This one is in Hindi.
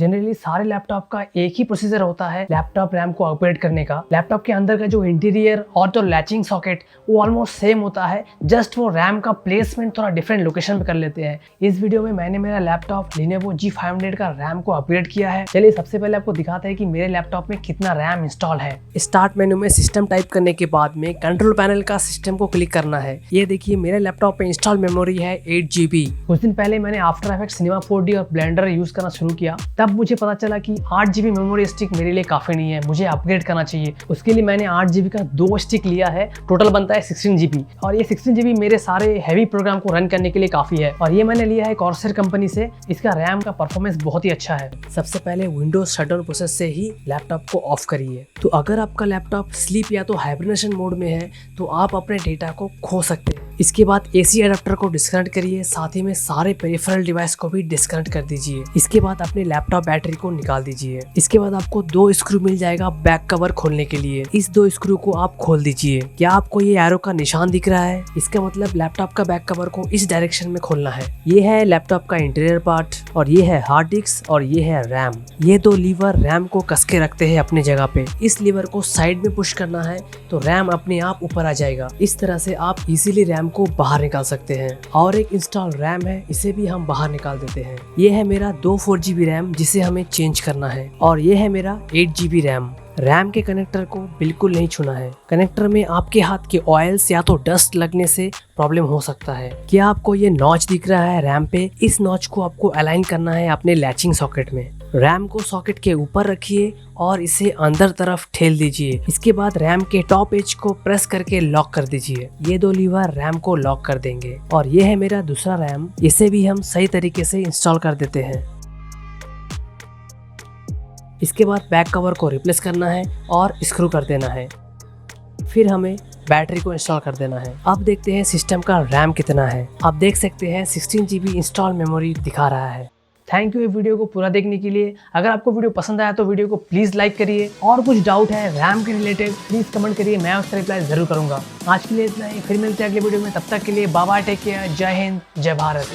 जनरली सारे लैपटॉप का एक ही प्रोसीजर होता है लैपटॉप रैम को अपग्रेड करने का। लैपटॉप के अंदर का जो इंटीरियर और जो लैचिंग सॉकेट वो ऑलमोस्ट सेम होता है, जस्ट वो रैम का प्लेसमेंट थोड़ा डिफरेंट लोकेशन पे कर लेते हैं। इस वीडियो में मैंने मेरा लैपटॉप Lenovo G500 का रैम को अपग्रेड किया है। चलिए सबसे पहले आपको दिखाते हैं कि मेरे लैपटॉप में कितना रैम इंस्टॉल है। स्टार्ट मेनू में सिस्टम टाइप करने के बाद में कंट्रोल पैनल का सिस्टम को क्लिक करना है। ये देखिए मेरे लैपटॉप पे इंस्टॉल मेमोरी है 8 GB। कुछ दिन पहले मैंने आफ्टर इफेक्ट्स, सिनेमा 4D और ब्लेंडर यूज करना शुरू किया, तब मुझे पता चला कि 8 GB मेमोरी स्टिक मेरे लिए काफी नहीं है, मुझे अपग्रेड करना चाहिए। उसके लिए मैंने 8 GB का 2 स्टिक लिया है, टोटल बनता है 16 GB। और ये 16 GB मेरे सारे हैवी प्रोग्राम को रन करने के लिए काफी है। और ये मैंने लिया है कॉर्सर कंपनी से। इसका रैम का परफॉर्मेंस बहुत ही अच्छा है। सबसे पहले विंडोज शटडाउन प्रोसेस से ही लैपटॉप को ऑफ करिए। तो अगर आपका लैपटॉप स्लीप या तो हाइब्रेशन मोड में है तो आप अपने डेटा को खो सकते हैं। इसके बाद AC अडेप्टर को डिस्कनेक्ट करिए, साथ ही में सारे पेरिफेरल डिवाइस को भी डिस्कनेक्ट कर दीजिए। इसके बाद अपने लैपटॉप बैटरी को निकाल दीजिए। इसके बाद आपको 2 स्क्रू मिल जाएगा बैक कवर खोलने के लिए। इस 2 स्क्रू को आप खोल दीजिए। क्या आपको ये एरो का निशान दिख रहा है? इसका मतलब लैपटॉप का बैक कवर को इस डायरेक्शन में खोलना है। ये है लैपटॉप का इंटीरियर पार्ट और ये है हार्ड डिस्क और ये है रैम। ये 2 लीवर रैम को कस के रखते हैं अपनी जगह पे। इस लीवर को साइड में पुश करना है तो रैम अपने आप ऊपर आ जाएगा। इस तरह से आप इजीली रैम को बाहर निकाल सकते हैं। और एक इंस्टॉल रैम है, इसे भी हम बाहर निकाल देते हैं। ये है मेरा 2 4 GB रैम जिसे हमें चेंज करना है। और ये है मेरा 8 GB रैम। रैम के कनेक्टर को बिल्कुल नहीं छूना है। कनेक्टर में आपके हाथ के ऑयल्स या तो डस्ट लगने से प्रॉब्लम हो सकता है। क्या आपको ये नॉच दिख रहा है रैम पे? इस नॉच को आपको अलाइन करना है अपने लैचिंग सॉकेट में। रैम को सॉकेट के ऊपर रखिए और इसे अंदर तरफ ठेल दीजिए। इसके बाद रैम के टॉप एज को प्रेस करके लॉक कर दीजिए। ये 2 लीवर रैम को लॉक कर देंगे। और ये है मेरा दूसरा रैम, इसे भी हम सही तरीके से इंस्टॉल कर देते हैं। इसके बाद बैक कवर को रिप्लेस करना है और स्क्रू कर देना है। फिर हमें बैटरी को इंस्टॉल कर देना है। अब देखते हैं सिस्टम का रैम कितना है। आप देख सकते हैं 16 GB इंस्टॉल मेमोरी दिखा रहा है। थैंक यू ये वीडियो को पूरा देखने के लिए। अगर आपको वीडियो पसंद आया तो वीडियो को प्लीज़ लाइक करिए। और कुछ डाउट है रैम के रिलेटेड प्लीज़ कमेंट करिए, मैं उसका रिप्लाई ज़रूर करूँगा। आज के लिए इतना ही, फिर मिलते हैं अगले वीडियो में। तब तक के लिए बाय बाय, टेक केयर, जय हिंद, जय भारत।